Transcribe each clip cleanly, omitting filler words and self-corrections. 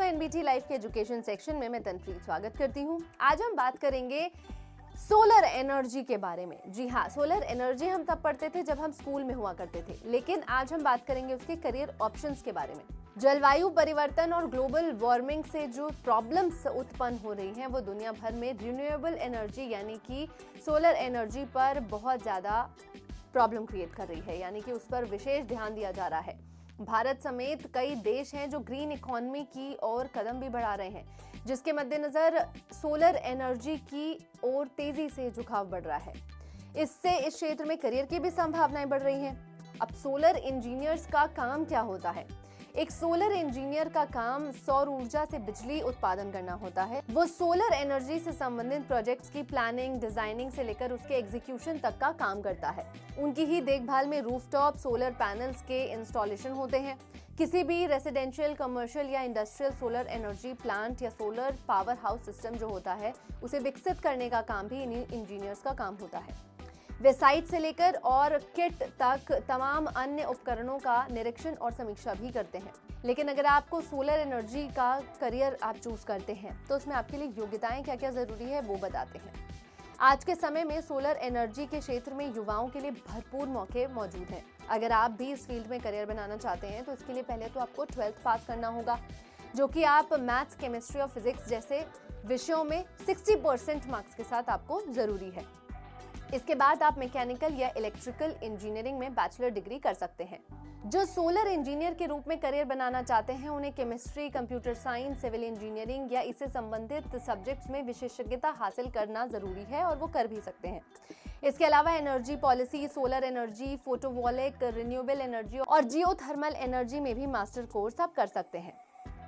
NBT life के education section में मैं तनप्रीत स्वागत करती हूँ। आज हम बात करेंगे सोलर एनर्जी के बारे में। जी हाँ, सोलर एनर्जी हम तब पढ़ते थे जब हम स्कूल में हुआ करते थे, लेकिन आज हम बात करेंगे उसके करियर ऑप्शंस के बारे में। जलवायु परिवर्तन और ग्लोबल वार्मिंग से जो प्रॉब्लम्स उत्पन्न हो रही हैं वो दुनिया भर में रिन्यूएबल एनर्जी यानी कि सोलर एनर्जी पर बहुत ज़्यादा प्रॉब्लम क्रिएट कर रही है, यानी कि उस पर विशेष ध्यान दिया जा रहा है। भारत समेत कई देश हैं जो ग्रीन इकोनॉमी की ओर कदम भी बढ़ा रहे हैं, जिसके मद्देनजर सोलर एनर्जी की ओर तेजी से झुकाव बढ़ रहा है। इससे इस क्षेत्र में करियर की भी संभावनाएं बढ़ रही हैं। अब सोलर इंजीनियर्स का काम क्या होता है? एक सोलर इंजीनियर का काम सौर ऊर्जा से बिजली उत्पादन करना होता है। वो सोलर एनर्जी से संबंधित प्रोजेक्ट्स की प्लानिंग, डिजाइनिंग से लेकर उसके एग्जीक्यूशन तक का काम करता है। उनकी ही देखभाल में रूफटॉप सोलर पैनल्स के इंस्टॉलेशन होते हैं। किसी भी रेसिडेंशियल, कमर्शियल या इंडस्ट्रियल सोलर एनर्जी प्लांट या सोलर पावर हाउस सिस्टम जो होता है उसे विकसित करने का काम भी इन्हीं इंजीनियर्स का काम होता है। वे साइट से लेकर और किट तक तमाम अन्य उपकरणों का निरीक्षण और समीक्षा भी करते हैं। लेकिन अगर आपको सोलर एनर्जी का करियर आप चूज करते हैं तो उसमें आपके लिए योग्यताएं क्या क्या जरूरी है वो बताते हैं। आज के समय में सोलर एनर्जी के क्षेत्र में युवाओं के लिए भरपूर मौके मौजूद हैं। अगर आप भी इस फील्ड में करियर बनाना चाहते हैं तो इसके लिए पहले तो आपको 12th पास करना होगा, जो कि आप मैथ्स, केमिस्ट्री और फिजिक्स जैसे विषयों में 60% मार्क्स के साथ आपको जरूरी है। इसके बाद आप मैकेनिकल या इलेक्ट्रिकल इंजीनियरिंग में बैचलर डिग्री कर सकते हैं। जो सोलर इंजीनियर के रूप में करियर बनाना चाहते हैं उन्हें chemistry, computer science, civil engineering या इससे संबंधित सब्जेक्ट्स में विशेषज्ञता हासिल करना जरूरी है और वो कर भी सकते हैं। इसके अलावा energy policy, solar energy, photovoltaic, renewable energy और जियोथर्मल एनर्जी में भी मास्टर कोर्स आप कर सकते हैं।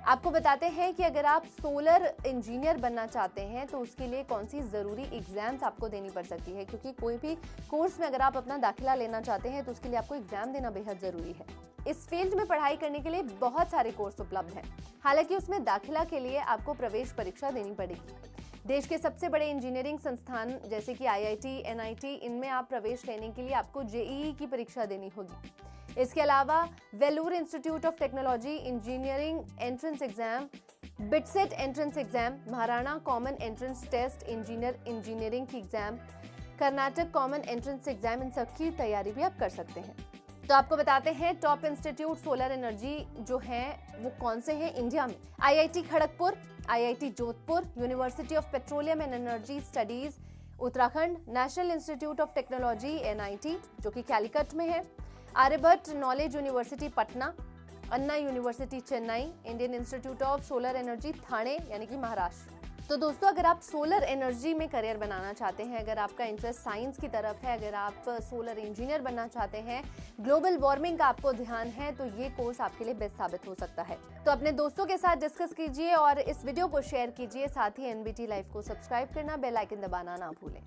आपको बताते हैं कि अगर आप सोलर इंजीनियर बनना चाहते हैं तो उसके लिए कौन सी ज़रूरी एग्जाम्स आपको देनी पड़ सकती है, क्योंकि कोई भी कोर्स में अगर आप अपना दाखिला लेना चाहते हैं तो उसके लिए आपको एग्जाम देना बेहद ज़रूरी है। इस फील्ड में पढ़ाई करने के लिए बहुत सारे कोर्स उपलब्ध हैं। हालांकि उसमें दाखिला के लिए आपको प्रवेश परीक्षा देनी पड़ेगी। देश के सबसे बड़े इंजीनियरिंग संस्थान जैसे कि IIT, NIT, इनमें आप प्रवेश लेने के लिए आपको JEE की परीक्षा देनी होगी। इसके अलावा Vellore institute of technology engineering entrance exam, BITSAT entrance exam, Maharana common entrance test engineering की exam, Karnataka common entrance exam, इन सब की तैयारी भी आप कर सकते हैं। तो आपको बताते हैं टॉप इंस्टीट्यूट सोलर एनर्जी जो हैं वो कौन से हैं इंडिया में। IIT Kharagpur, IIT Jodhpur, university of petroleum and energy studies Uttarakhand, national institute of technology NIT जो कि कैलिकट में है, Aryabhatta knowledge university Patna, Anna university Chennai, Indian institute of solar energy Thane यानी कि महाराष्ट्र। तो दोस्तों, अगर आप सोलर एनर्जी में करियर बनाना चाहते हैं, अगर आपका इंटरेस्ट साइंस की तरफ है, अगर आप सोलर इंजीनियर बनना चाहते हैं, ग्लोबल वार्मिंग का आपको ध्यान है, तो ये कोर्स आपके लिए बेस्ट साबित हो सकता है। तो अपने दोस्तों के साथ डिस्कस कीजिए और इस वीडियो को शेयर कीजिए। साथ ही एनबीटी लाइव को सब्सक्राइब करना, बेल आइकन दबाना ना भूलें।